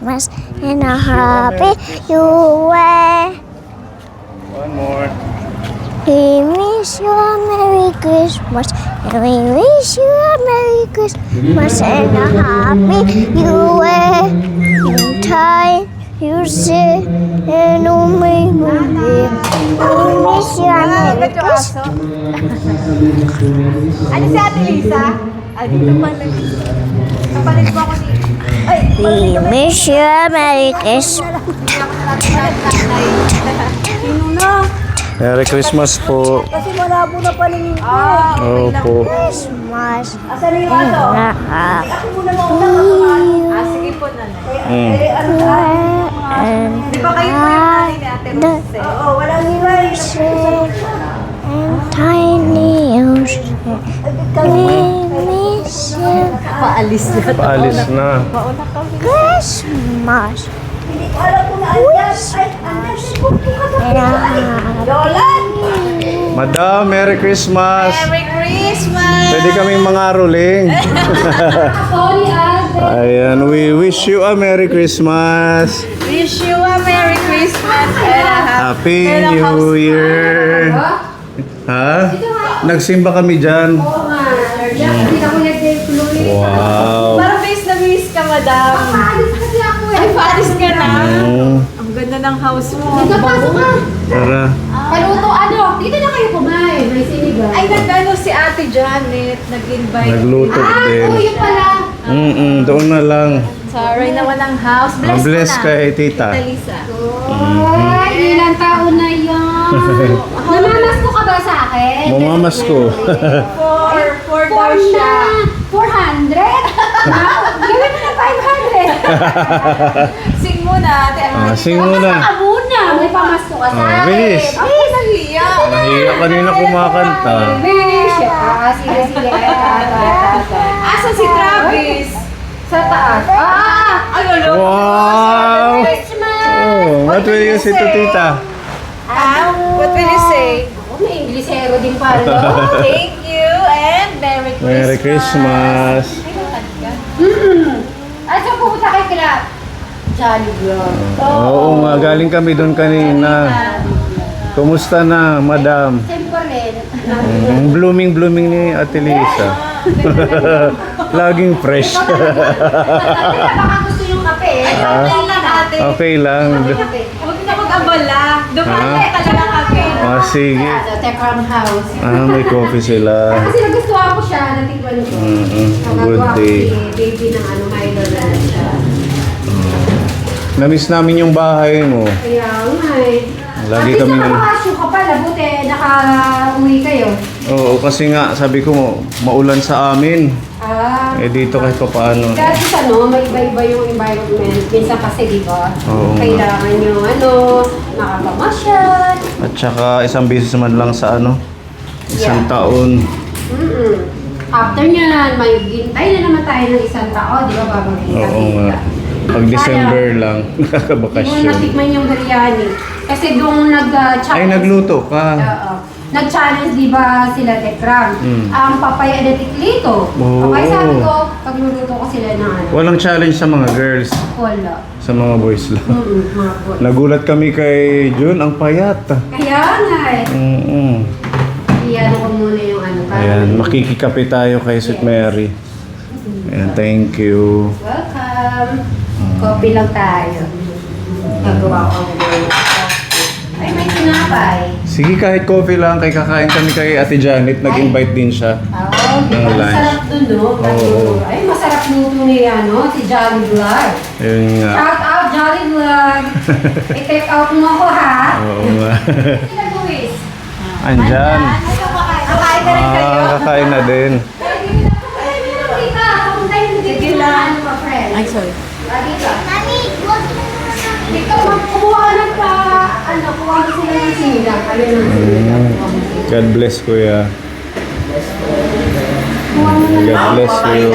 Christmas and a happy New Year. One more. We wish you a Merry Christmas and we wish you a Merry Christmas and a happy New Year. In time you say and may movie. We wish you a Merry Christmas. Ano si Ate Lisa? Ah, dito pala. Kapalit mo ako ni... Ay! We wish you a Merry Christmas. Sino na? Merry Christmas po. Kasi malabo na paningin ko. Opo. Christmas Asan yung and ato? a happy Ako muna mauna. Ah, sige po nanay. Di ba kayo po yung nanay ni Ate Rose? Oo, walang iwan. and tiny ocean. We miss you. Paalis na. Paalis na. Mauna kami. Christmas Hindi ko alam kung naandyan. Ay, andyan. and a happy Yolan! Madam, Merry Christmas. Merry Christmas! Pwede kaming mga ruling. Ayan, we wish you a Merry Christmas. Wish you a Merry Christmas and a Happy New Year. Ha? Nagsimba kami dyan. Wow. Parang miss na miss ka, madam. Ay, paalis ka na. Ang ganda ng house mo. Tara. Paluto dito na kayo kumain, may sinigang. Ay, nagano si Ate Janet, nag-invite. Nagluto din. Yun pala. Doon na lang. Sorry naman ang house. Bless, Bless mo na. kay tita. Tita Lisa. Ay, ilang taon na yan. Namamas ko ka ba sa akin? Mamamas ko. Four daw siya. 400? Gawin mo na 500. Sing muna, Ate. Sing muna. Muna, may pamasko ka sa akin. Bilis. Ay, nahiya. Nahiya kanina kumakanta. Bilis. Sige. Asa si Travis? Sa taas. Ay, ano? Wow! Christmas! Oh, what will you say to tita? What will you say? Ako, may Inglesero din pala. Thank you and Merry Christmas. Merry Christmas. Ay, saan pupunta kayo kila? Jolly Vlog. Oo nga, galing kami doon kanina. Kumusta na, madam? Siyempre. Blooming ni Ate Lisa. Laging fresh. Baka gusto yung kape. Okay lang, Ate. Okay lang. Huwag na mag-abala. Dumante talaga kami. Sige. Tekram House. May coffee sila. Kasi nagustuhan ko siya, natikman ko. Good day. Baby ng Milo na siya. Namiss namin yung bahay mo. Kaya nga eh. Lagi kami nakabakasyon ka pala, buti naka-uwi kayo. Oo, kasi nga sabi ko maulan sa amin. Dito kahit pa paano. Kasi may iba-iba yung environment. Minsan kasi, di ba? Oo nga. Kailangan nyo, nakapamasyal. At saka isang beses man lang sa isang taon. After nyan, may gintay na naman tayo ng isang tao, di ba? Bago Oo nga. Pag December lang, Hindi mo nakakabakasyon. natikman yung biryani. Kasi doon nag-challenge. Ay, nagluto ka. Oo. Nag-challenge, di ba, sila Tekram? Ang papaya na tiklito. Oo. Okay, sabi ko, pagluluto ko sila ng Walang challenge sa mga girls. Wala. Sa mga boys lang. Mga boy. Nagulat kami kay Jun, ang payat. Kaya nga eh. Iyan ko muna yung Ayan, makikikape tayo kay Sweet Mary. Ayan, thank you. Welcome. Coffee lang tayo. Nagawa ko ang Ay, may tinapay. Sige, kahit coffee lang, kay kakain kami kay Ate Janet. Nag-invite din siya. Ng lunch. Masarap dun, no? Oo. Ay, masarap luto ni, si Jolly Vlog. Ayun nga. Shout out, Jolly Vlog. I-take out mo ako, ha? Oo nga. Sila, Luis. Andyan. Kakain na rin kayo. Kakain na din. Sige lang. Ay, sorry. Dito, kumuha ka ng kuha ka sila ng sinigang. Ayun ang sinigang. God bless, Kuya. God bless you.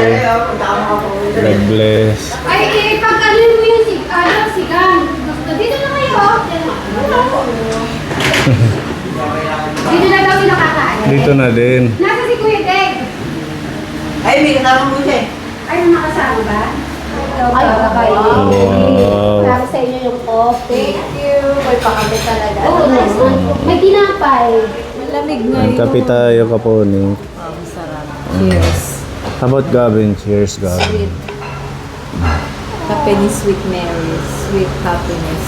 God bless. Ay, pag mo yung sigang. Gusto, dito na kayo. Dito na daw sila kakain. Dito na din. Nasa si Kuya Deg. Ay, may kasama mo siya. Ay, nakasama ba? Ay, kakay. Wow. Para sa inyo yung coffee. Thank you. May pakabit talaga. Oh, nice one. May tinapay. Malamig Ang ngayon. kape tayo, Kaponi. Sarap. Cheers. How about Gavin? Cheers, Gavin. Sweet. Kape ni Sweet Mary. Sweet happiness.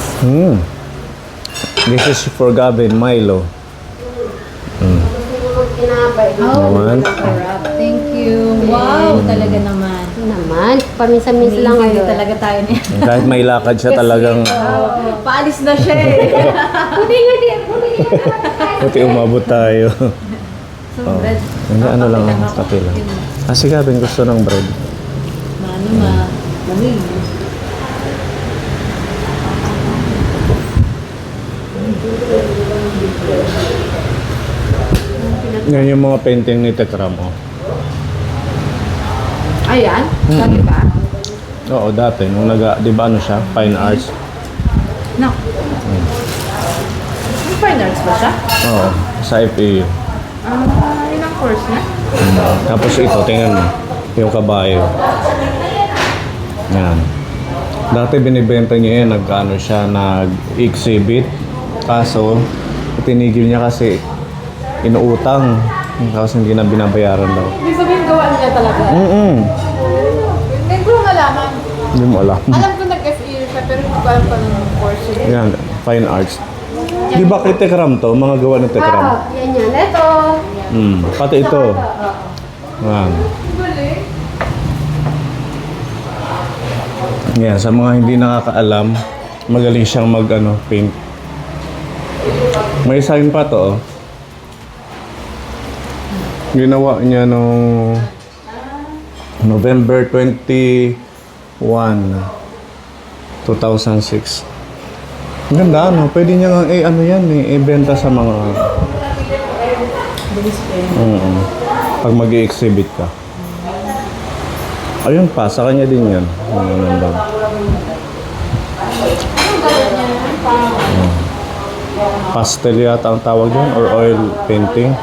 This is for Gavin, Milo. Tinapay. Naman. Sarap. Thank you. Wow, talaga naman. Naman, paminsan-minsan lang Hindi ngayon. talaga tayo niya. Kahit may lakad siya talagang, Paalis na siya eh. buti umabot tayo. So, bread. Hindi, ano lang, kape lang. Si Gavin gusto ng bread. Ano lamig. Yan yung mga painting ni Tekram, oh. Ayan, dati ba? Oo, dati. Nung di ba ano siya? Fine Arts. No. May fine arts ba siya? Oo, sa FAU. Yun ang course niya? Tapos ito, tingnan mo. Yung kabayo. Yan. Dati binibenta niya yan, nag-ano siya, nag-exhibit. Kaso, tinigil niya kasi inuutang. Kasi hindi na binabayaran daw. Ibig sabihin gawa niya talaga. Hindi ko lang alaman. Hindi mo alam. Alam ko nag-FEU siya pero hindi ko alam pa ng course yun. Yan, Fine Arts. Di ba kay Tekram to? Mga gawa ni Tekram. Yan yan. Ito. Pati ito. Yan. Yan, sa mga hindi nakakaalam, magaling siyang paint. May sign pa to, oh. Ginawa niya nung November 21, 2006. Ang ganda, no? Pwede niya nga, ibenta sa mga... Pag mag-i-exhibit ka. Ayun pa, sa kanya din yan. Nandun. Pastel yata ang tawag dyan, or oil painting.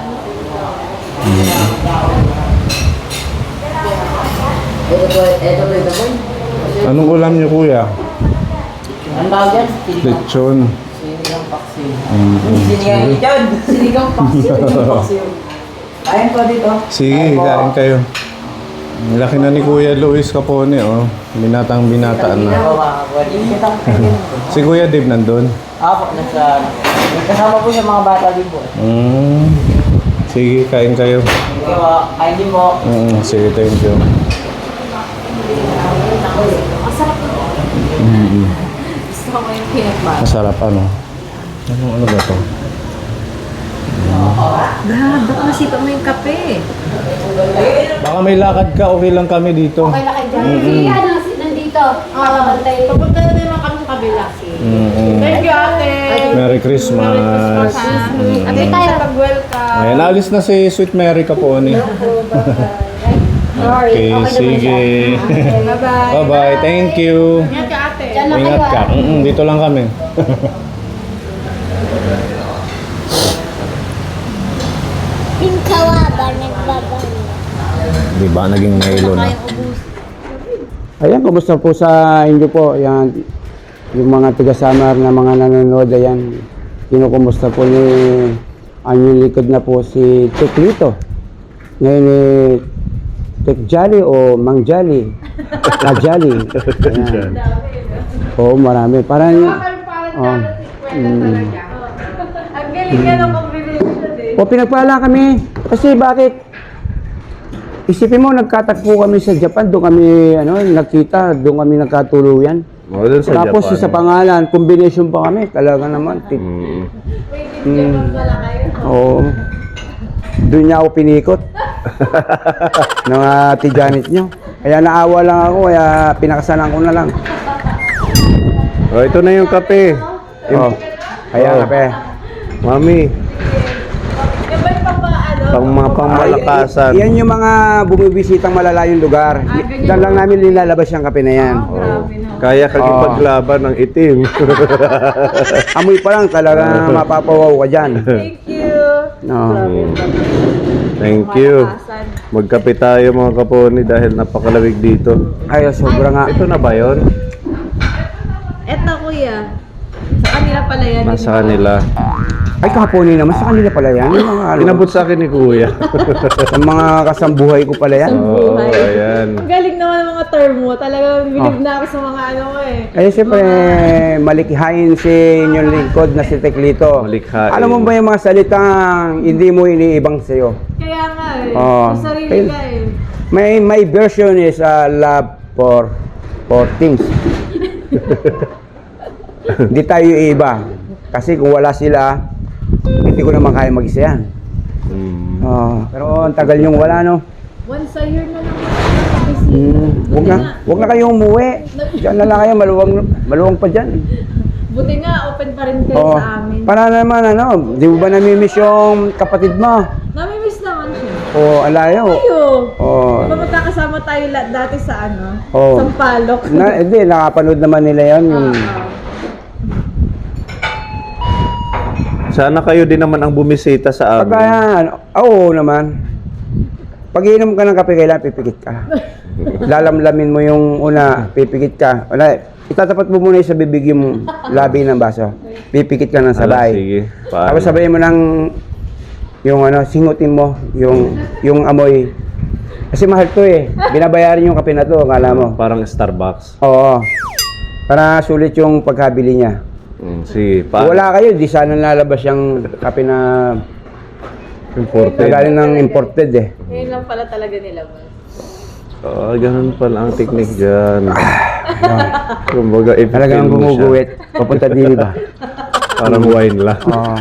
Anong ulam niyo, kuya? Ang tawag yan? Lechon. Sinigang paksiw. Sinigang paksiw. Kain po dito. Sige, kain kayo. Ang laki na ni Kuya Luis Capone, oh. Binatang-binataan na. Si Kuya Dave nandun. Apo, kasama po yung mga bata din po. Sige, kain kayo. Sige po, kain din po. Sige, thank you. Gusto ko yung peanut butter. Masarap, ano? Ano ba to? Ba't masipa mo yung kape? Baka may lakad ka, okay lang kami dito. Okay lang kayo dyan. Sige, nandito. Pabantay. Papunta na din lang kami sa kabila. Thank you, ate. Merry Christmas. Ate, tayo pag-welcome. Ayan, alis na si Sweet Mary Capone. Okay, sige. Bye-bye. Bye-bye, thank you. Ingat ka, ate. Diyan lang Ingat kayo. ka. Dito lang kami. Yung kawaba, nagbabalik. Di ba naging Milo na? Ayan, kumusta po sa inyo po? Yan, yung mga taga-Samar na mga nanonood, ayan, kinukumusta po ni ang yung likod na po si Tek Lito. Ngayon ni Tek Jolly o Mang Jolly. Jolly. Ayan. Oo, marami. Parang, Ang galing nga ng combination eh. o pinagpala kami. Kasi bakit? Isipin mo, nagkatagpo kami sa Japan, doon kami nakita, doon kami nagkatuluyan. Tapos sa pangalan, combination pa kami, talaga naman. Oo. Doon niya ako pinikot. Ng Ate Janet nyo. Kaya naawa lang ako, kaya pinakasalan ko na lang. Oh, ito na yung kape. Oh. Kaya kape. Mami, Yung ba yung pang mga pangmalakasan. Yan yung mga bumibisitang malalayong lugar. Diyan lang namin nilalabas yung kape na yan. Kaya kagipaglaban ng itim. Amoy pa lang talaga mapapawaw ka dyan. Thank you. No. Thank you. Magkape tayo mga kaponi dahil napakalamig dito. Ay, sobra nga. Ito na ba yun? Eto kuya. Sa kanila pala yan. Nasa kanila. Ay, kahapon naman. Sa kanila pala yan. Yung mga, Inabot sa akin ni Kuya. sa mga kasambuhay ko pala yan. Oo, ayan. Ang galing naman ng mga term mo. Talagang bilib na ako sa mga ano mo eh. Ay, siyempre, malikhain si inyong lingkod na si Teklito. Malikhain. Alam mo ba yung mga salitang hindi mo iniibang sa'yo? Kaya nga eh. Oo. Sa sarili ka eh. My version is love for things. Hindi tayo iiba. Kasi kung wala sila, hindi ko naman kaya mag-isa yan. Pero ang tagal yung wala, no? Once a year na lang. Huwag na kayong umuwi. Diyan na lang kayo, maluwang pa dyan. Buti nga, open pa rin kayo Oo. sa amin. Para naman, ano, di mo ba namimiss yung kapatid mo? Namimiss naman siya. O, alayo. Ayo. O, Magkakasama tayo dati sa ano? Oo. Sampalok. hindi, nakapanood naman nila yon yung... Sana kayo din naman ang bumisita sa amin. Pagka, oo naman. Pag inom ka ng kape, kailangan pipikit ka. Lalamlamin mo yung una, pipikit ka. Wala, itatapat mo muna sa bibig yung labi ng baso. Pipikit ka ng sabay. Sige. Tapos sabayin mo ng yung ano, singutin mo yung amoy. Kasi mahal to eh. Binabayaran yung kape na to, akala mo. Parang Starbucks. Oo. Para sulit yung pagkabili niya. Sige. Wala kayo, di sana lalabas yung kape na Imported. galing ng imported eh. Ngayon lang pala talaga nila mo. Ganun pala ang technique dyan. Kumbaga, Talagang i-feel mo siya. gumuguwit. Papunta din ba? Parang wine lang. Oo.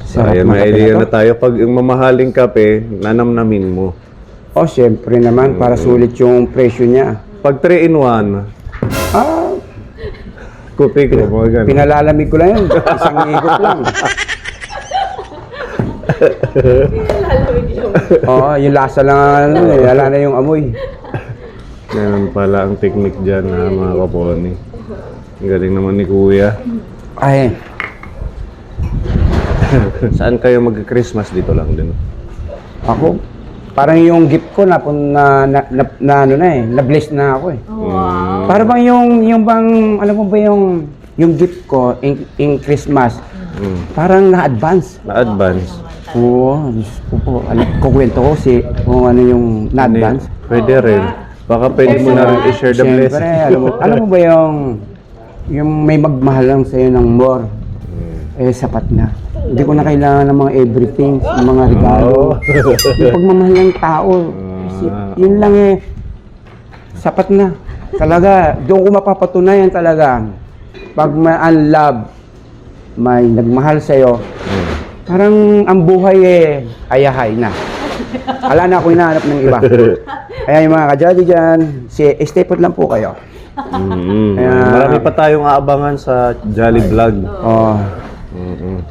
So, ayan, may idea na tayo. Pag yung mamahaling kape, nanamnamin mo. Oh, syempre naman, para sulit yung presyo niya. Pag 3 in 1, kopi ko, mga ganun. Pinalalamig ko lang yun. Isang ikot lang. Oo, yung lasa lang, ano, eh, wala na yung amoy. Ganun pala ang technique dyan, ha, mga kaponi. Ang galing naman ni Kuya. Ay, Saan kayo mag-Christmas? Dito lang din. ako, parang yung gift ko na ano na eh, na-bless na ako eh. Para bang yung bang, alam mo ba yung gift ko in Christmas, parang na-advance. Na-advance. Oo, Diyos ko po, kukwento ko kung ano yung na-advance. Pwede rin. Baka pwede mo na rin i-share the Siyempre, blessing. alam mo ba yung may magmahal lang sa'yo ng more, eh sapat na. Hindi ko na kailangan ng mga everything, ng mga regalo. Yung pagmamahal ng tao, yun lang eh, sapat na. Talaga, doon ko mapapatunayan talaga. Pag may unlove, may nagmahal sa'yo, parang ang buhay eh, ayahay na. Wala na akong hinahanap ng iba. Kaya yung mga kajali dyan, stay put lang po kayo. Marami pa tayong aabangan sa Jolly Vlog. Oh,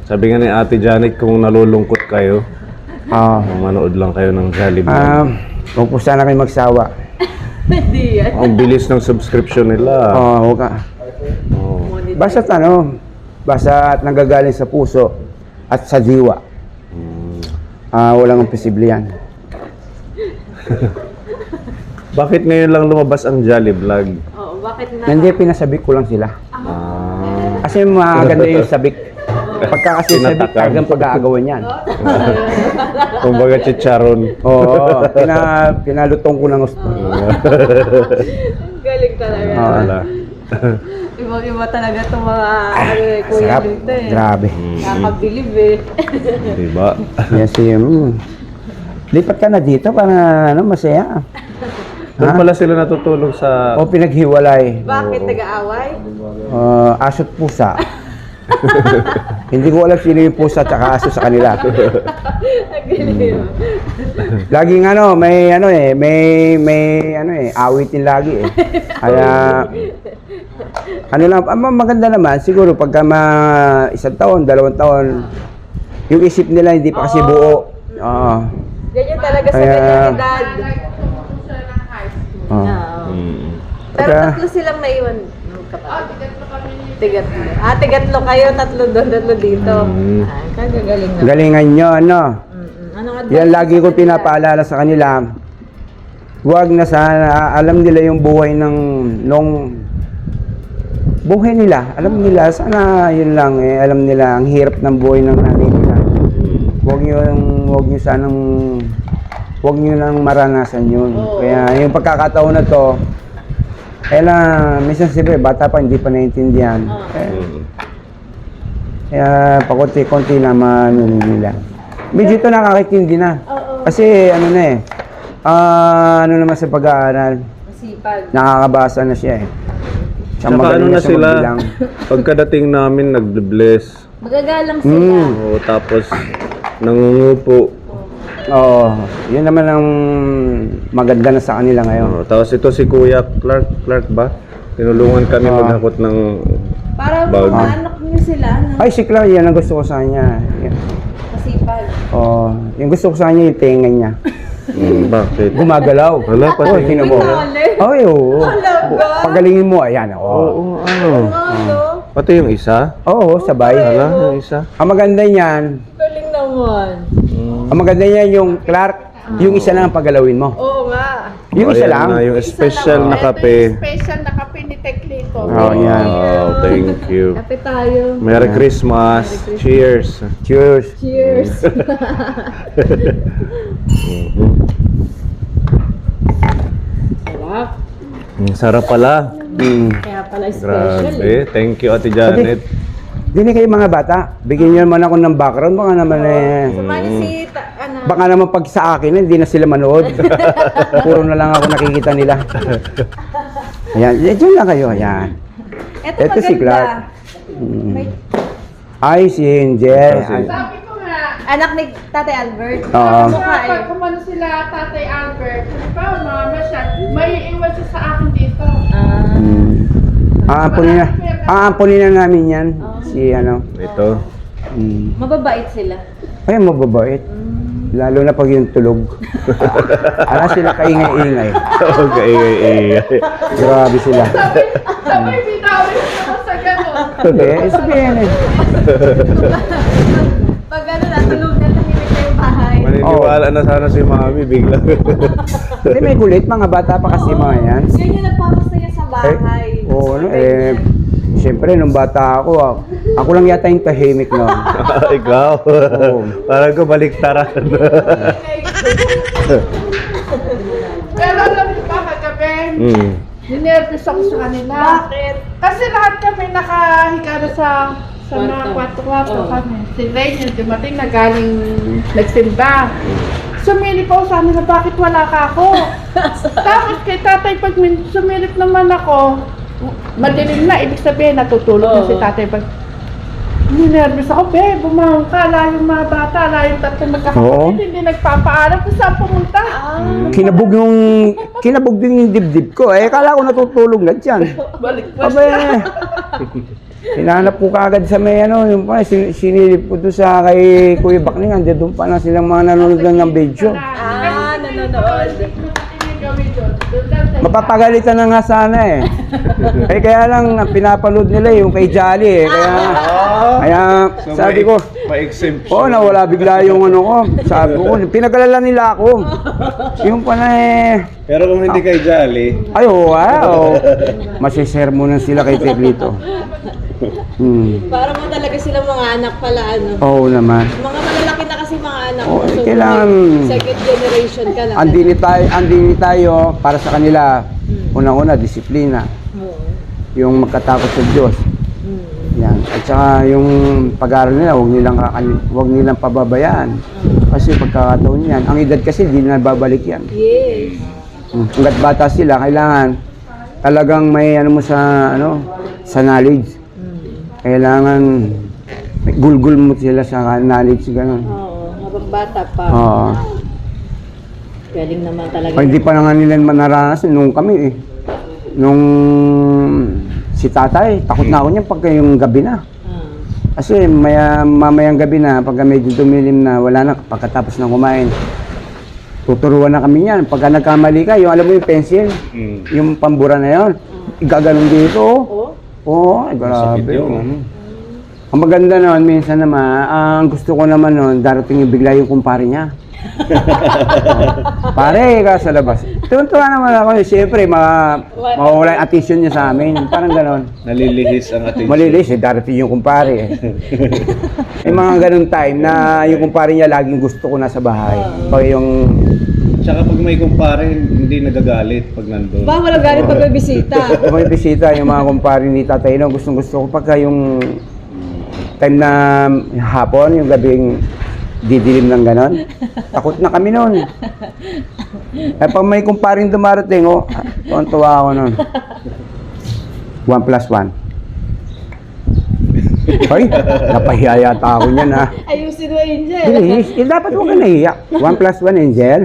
Sabi nga ni Ate Janet, kung nalulungkot kayo, manood lang kayo ng Jolly Vlog. huwag po sana kayo magsawa. Hindi yan. Ang bilis ng subscription nila. Huwag ka. Basta nanggagaling sa puso at sa diwa. Walang imposible yan. Bakit ngayon lang lumabas ang Jolly Vlog? Oo, bakit na? Hindi, pinasabik ko lang sila. Kasi maganda yung sabik. Pagka kasi sabik, Tinatakam. talagang pag-aagawan yan. Kumbaga chicharon. Oo, pinalutong ko ng gusto. Galing talaga. Wala. Ibang-iba talaga itong mga kuya Sarap. dito eh. Grabe. Nakakabilib eh. Diba? Yes, lipat ka na dito para masaya. Doon pala sila natutulog sa... O pinaghiwalay. Bakit nag-aaway? Aso't pusa. Hindi ko alam sino yung pusa at aso sa kanila. Laging may awitin lagi eh. Kaya maganda naman siguro pagka isang taon, 2 taon, yung isip nila hindi pa kasi buo. Ganyan talaga sa Kaya- ganyang edad. Oo. Pero tatlo silang naiwan. Tigatlo. Tigatlo kayo, tatlo doon, tatlo dito. Kagagaling na. Galingan nyo, ano? Anong advice? Yan lagi ko pinapaalala sa kanila. Huwag na sana, alam nila yung buhay buhay nila. Alam nila, sana yun lang eh. Alam nila, ang hirap ng buhay ng nanay nila. Huwag nyo nang maranasan yun. Kaya yung pagkakataon na to, minsan siyempre, bata pa, hindi pa naiintindihan. Kaya pakunti-kunti naman nila. Medyo ito nakakitindi na. Kasi ano naman sa pag-aaral, Masipag. nakakabasa na siya eh. Saka ano na sila, pagkadating namin nag-bless. Magagalang sila. Tapos nangungupo. Oo, yun naman ang maganda na sa kanila ngayon. Tapos ito si Kuya Clark ba? Tinulungan kami maghakot ng Para bag. mga anak niyo sila, Ay, si Clark, yan ang gusto ko sa kanya. masipag. Oo, yung gusto ko sa kanya yung tenga niya. Bakit? Gumagalaw. Wala pa Oo, tinan mo. Ay, oo. Pagalingin mo, ayan. Oo. Pati yung isa? Oo, sabay. Yung isa? Ang maganda niyan, Galing naman. ang maganda niyan yung Clark, yung isa lang ang pagalawin mo. Oo nga. Yung isa Ayan lang. na, yung special na kape. Special na kape ni Teklito. Oo, yan. Wow, thank you. Kape tayo. Merry Christmas. Cheers. Cheers. Cheers. Sarap. Sarap pala. Kaya pala special Grabe. Thank you, Ate Janet. Dini kayo mga bata, bigyan niyo naman ako ng background, baka naman Sumali si, baka naman pag sa akin, hindi na sila manood. Puro na lang ako nakikita nila. Ayan, dyan lang kayo, ayan. Ito si Clark. Ay, si Angel. Sabi ko nga, anak ni Tate Albert. Oo. Mukha eh. pag kumano sila Tatay Albert, pa mama siya, may iwan siya sa akin dito. Aampunin na namin yan. Si Ito. Mababait sila. Ay, mababait. Lalo na pag yung tulog. Ala sila kaingay-ingay. Okay. Grabe sila. Sabay binawin ako sa gano'n. Hindi, sabihin eh. Pag natulog na tahimik na yung bahay. Maniniwala na sana si Mami bigla. Hindi, may kulit. Mga bata pa kasi mga yan. Yan yung nagpapasaya sa bahay. Oo, siyempre, nung bata ako lang yata yung tahimik no. Ikaw. Oo. Parang ko baliktaran. Pero alam niyo ba kagabi, ninervous ako sa kanila. Bakit? Kasi lahat kami nakahiga na sa mga kwarto-kwarto kami. Si Rachel, dumating na galing nagsimba. Sumilip ako sa amin na bakit wala ka ako. Tapos kay tatay, pag sumilip naman ako, madilim na, ibig sabihin natutulog na si tatay. Pag ninervous ako, bumahong ka, layong mga bata, layong tatay Oo. magkakapatid, hindi nagpapaalam kung saan pumunta. Kinabog din yung dibdib ko. Kala ko natutulog na dyan. Balik po Abay, hinanap ko kagad sa may yung pa, sinilip ko doon sa kay Kuya Bakling, andyan doon pa na silang mga nanonood lang ng video. Nanonood. Mapapagalitan na nga sana eh. Kaya lang, pinapanood nila yung kay Jolly eh. Kaya sabi ko, Pa-exemption. nawala bigla yung ko. Sabi ko, pinagalala nila ako. Yung pa na Pero kung hindi kay Jolly, ay, wow. Masisermonan sila kay Teklito. Para mo talaga silang mga anak pala, Oo naman. Mga malalaki na kasi mga anak Oo, mo. So, kailangan second generation ka na. andini tayo para sa kanila. Unang-una, disiplina. Yung magkatakot sa Diyos. Yan. At saka yung pag-aaral nila, huwag nilang pababayaan. Kasi pagkakataon yan, ang edad kasi hindi na babalik yan. Yes. Hanggat bata sila, kailangan talagang may sa knowledge. Kailangan may gulgul mo sila sa knowledge, gano'n. Oo, habang bata pa. Oo. Galing naman talaga. Hindi pa nga nila naranasan nung kami eh. Nung si tatay, takot na ako niyan pagka yung gabi na. Kasi mamayang gabi na, pagka medyo dumilim na, wala na, pagkatapos ng kumain. Tuturuan na kami niyan. Pagka nagkamali ka, yung alam mo yung pencil, yung pambura na yon, igaganon dito. Oo, ay, grabe. Masakit yun. Ang maganda noon, minsan naman, ang gusto ko naman noon, darating yung bigla yung kumpare niya. Pare ka sa labas. Tuwan-tuwa naman ako. Siyempre, mawawala yung attention niya sa amin. Parang ganon. Nalilihis ang attention. Malilis, darating yung kumpare. May mga ganon time na yung kumpare niya laging gusto ko nasa bahay. Pag yung... Tsaka pag may kumpare, hindi nagagalit pag nandun. Ba, wala galing pag may bisita. Kung may bisita, yung mga kumpare ni Tatay Ino, gustong-gusto ko pagka yung time na hapon, yung gabing didilim ng ganon. Takot na kami noon. Kaya pag may kumparing dumarating, tuwan-tuwa ako noon. 1 plus 1. Hoy, napahiya yata ako niyan ha. Ayusin mo, Angel. Hindi, dapat mo ka nahiya. 1 plus 1, Angel.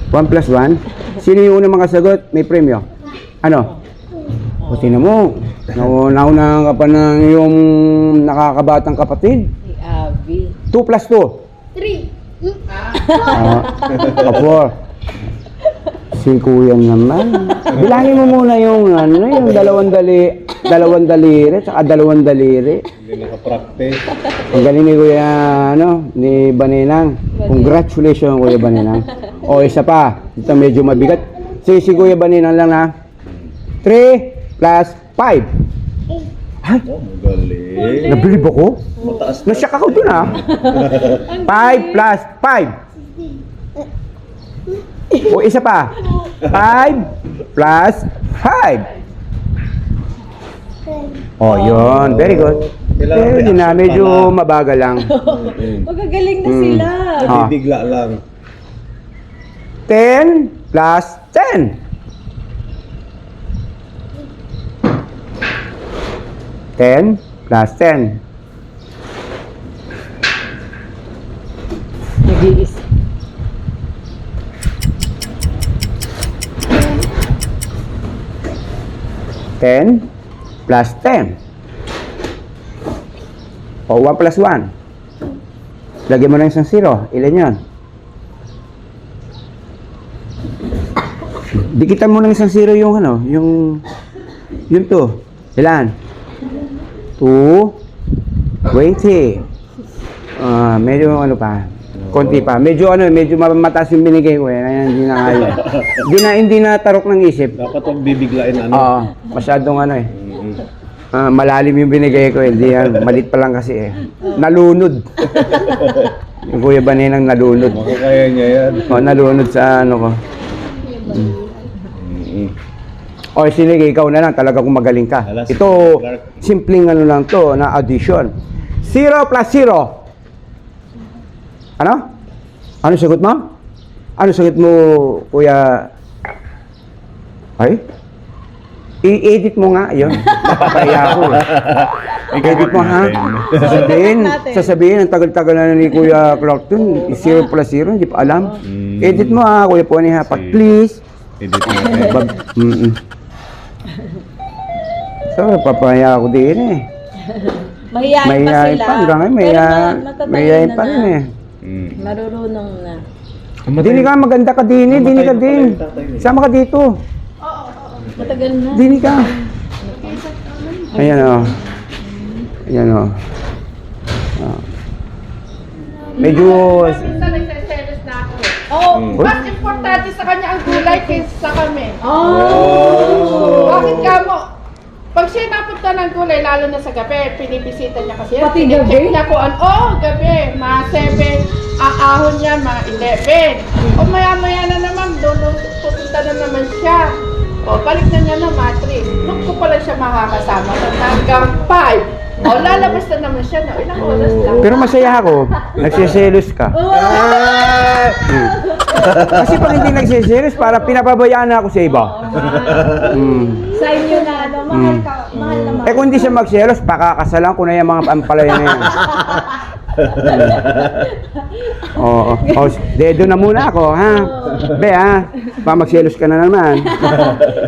1 plus 1. Sino yung unang makasagot? May premyo. Ano? O, tingnan mo. Naunahan ka pa ng yung nakakabatang kapatid. Si Abby. 2 plus 2. 4. Si Kuya naman. Bilangin mo muna yung yung dalawang daliri, tsaka dalawang daliri. Hindi nakapractice. Ang galing ni Kuya, ni Baninang. Congratulations, Kuya Baninang. O, isa pa. Ito medyo mabigat. Si Kuya Baninang lang na. 3 plus 5. Ay, Oh, magaling. nabilib ako. Mataas na. Nasyak ako dun 5 plus 5. O, isa pa. 5 plus 5. Oh, yun. Very good. Kailangan Hindi na, reaction medyo pala. mabagal lang. Magagaling na sila. Bibigla lang. 10 plus 10. 10 plus 10. Nag-iis. Ten plus 10. O, 1 plus 1. Lagyan mo na isang 0. Ilan yun? Dikitan mo ng isang 0 yung yung 2. Ilan? 2, 20. Medyo pa. Konti pa. Medyo medyo mataas yung binigay ko Kaya hindi na kaya. Hindi na tarok ng isip. Dapat huwag bibiglain Masyadong malalim yung binigay ko Hindi malit pa lang kasi Nalunod. Yung Kuya Baninang nalunod. Makakaya niya yan. Nalunod sa ko. O, sige, ikaw na lang. Talaga kung magaling ka. Alas, Ito, Clark. simpleng lang to na addition. 0 plus 0. Ano? Ano sagot mo? Ano sagot mo, Kuya? Ay? I-edit mo nga, yun. Napapahiya ako. I-edit mo, ha? Sasabihin, ang tagal-tagal na ni Kuya Clarkton, 0 plus 0, hindi pa alam. Edit mo, ha, Kuya Pony, ha? Pag please. Edit natin. So, napapahiya ako din, Mahihayin pa Mahihayin sila. pa, hanggang ngayon, Pero mahihayin matatayin pa na rin, Marurunong na. Dini ka, maganda ka, Dini ka din. Sama ka dito. Matagal na. Dini ka. Ayan o. Ayan o. Medyo... Minsan nagseselos na ako. Mas importante sa kanya ang gulay kaysa sa kami. Bakit ka mo? Pag siya napunta ng gulay, lalo na sa gabi, pinibisita niya kasi yan. Pati Pinicheck gabi? niya kung gabi, mga 7, aahon niya, mga 11. O maya-maya na naman, doon pupunta na naman siya. O balik na niya na matrix. Doon ko pala siya makakasama hanggang 5. O lalabas na naman siya na ilang oras lang. Pero masaya ako. Nagsiselos ka. Kasi pag hindi nagsiselos, para pinapabayaan na ako sa iba. Sa inyo na, mahal ka, mahal na mahal. Kung hindi siya magselos, pakakasalan ko na yung mga ampalaya na yan. Oo. Dedo na muna ako, ha? Be, ha? Baka magselos ka na naman.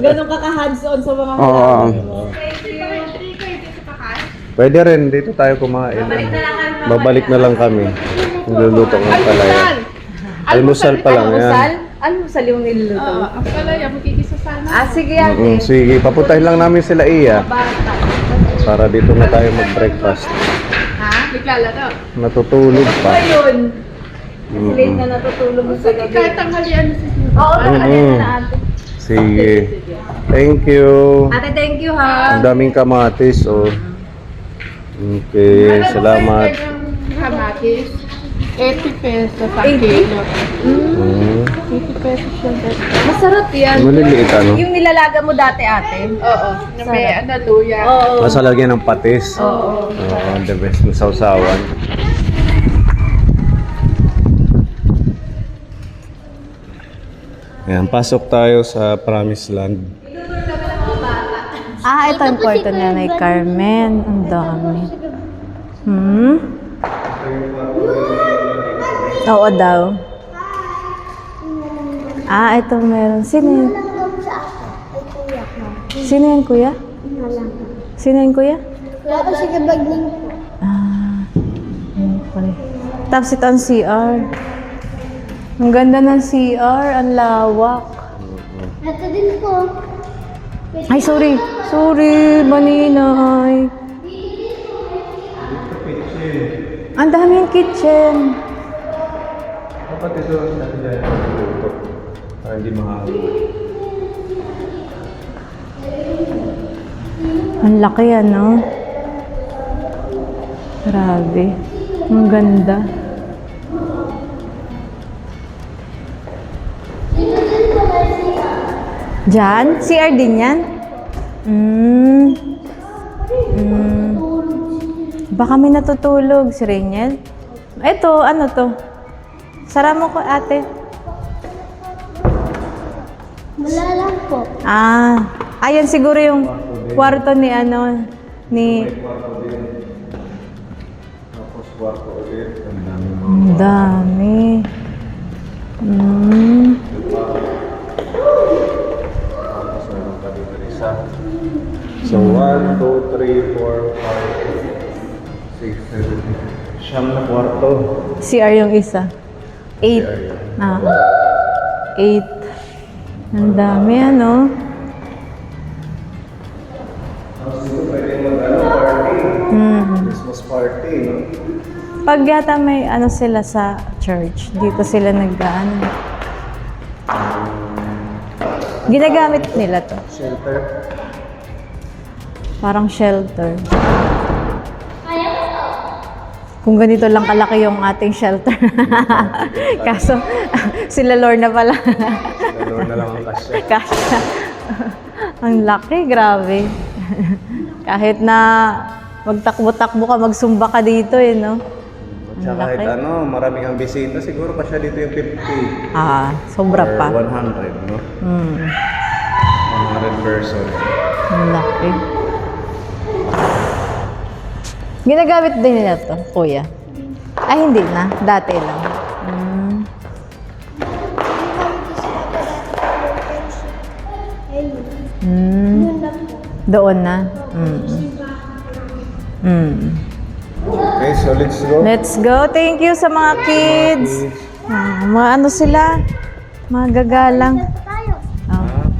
Ganun ka ka-hands-on sa mga Oo. Pwede rin, dito tayo kumain. Babalik na lang kami. Niluluto ng palaya. Almusal pa lang yan. Ano sa yung niluluto? Ang palaya, magigisa sana. Sige ate. Sige, papuntahin lang namin sila Iya. Bata. Para dito na tayo mag-breakfast. Ha? Naglalaro. Natutulog pa. Ayun. Late na natutulog mo sa gabi. Kahit tanghalian na siya. Oo, tanghalian na ate. Sige. Thank you. Ate, thank you ha. Ang daming kamatis, oh. Okay, salamat. Kamatis. 80 pesos sa kilo. 80 pesos siya. Masarap yan. Maliliit, ano? Yung nilalaga mo dati ate. Oo. Na may ano, luya. Oo. Masa lagyan ng patis. Oo. The best ng sausawan. Ayan, pasok tayo sa Promised Land. Ito ang kwarto ni Nanay Carmen. Ang dami. Oo daw. Ito meron. Sino yun? Sino yan, kuya? Sino yan, kuya? Wala ko si kabagning. Ayun pala. Tapos ito ang CR. Ang ganda ng CR. Ang lawak. Ito din po. Ay, sorry. Sorry, maninay. Ang daming kitchen. Dapat ito ang natin dyan dito. Para hindi mahalo. Ang laki ano. Grabe. Ang ganda. Diyan? CR din yan? Baka may natutulog si Rainiel. Ito, ano to? Sara mo ko, ate. Wala lang po. Ayan siguro yung kwarto ni ano, ni... Tapos kwarto ulit. Ang dami mga Ang dami. tapos meron pa dito isa. So, 1, 2, 3, 4, 5, 6, 7, siyam na kwarto. CR yung isa. 8. 8. Ang dami ano. Tapos dito pwede party. Christmas party, no? Pag yata may ano sila sa church, dito sila nag-ano. Ginagamit nila to. Shelter. Parang shelter. Kung ganito lang kalaki yung ating shelter. Kaso, sila Lorna pala. Lalo na lang ang kasya. Kasya. Ang laki, grabe. Kahit na magtakbo-takbo ka, magsumba ka dito eh, no? Tsaka kahit ano, maraming ang bisita, siguro pa siya dito yung 50. Sobra or pa. 100, no? 100 person. Ang laki. Ginagamit din nila to, kuya? Ay, hindi na. Dati lang. Doon na. Okay, so let's go. Let's go. Thank you sa mga kids. Mga ano sila? Mga gagalang. Tayo.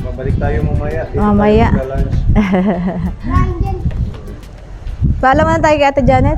Babalik tayo mamaya. Dito Mamaya. tayo magla-lunch. Ryan din. Paalam na tayo kay Ate Janet.